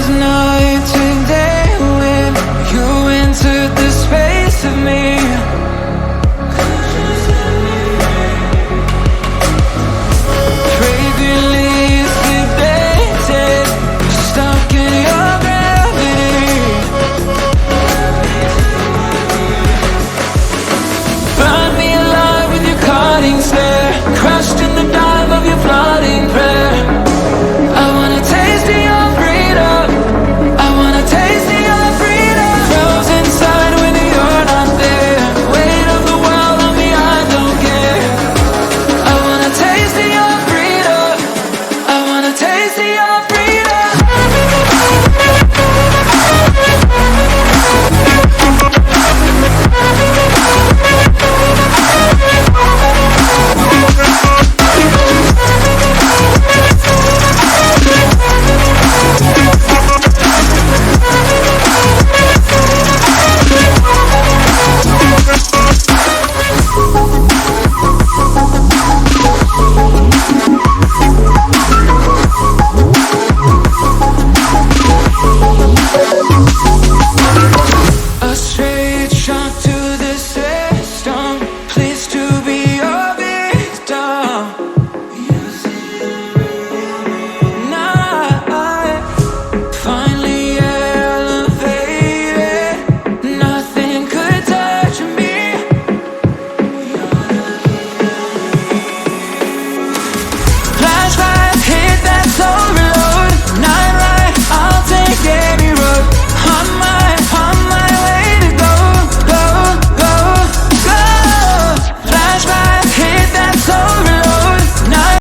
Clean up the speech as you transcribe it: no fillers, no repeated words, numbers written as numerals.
was night and day when you entered the space of me. Fragrantly sedated, stuck in your gravity. Burn me alive with your cutting stare, crushed in the dive of your flooding prayer. I wanna taste of your freedom, I wanna taste of your freedom. Frozen inside when you're not there, weight of the world on me, I don't care. I wanna taste of your freedom, I wanna taste of your freedom.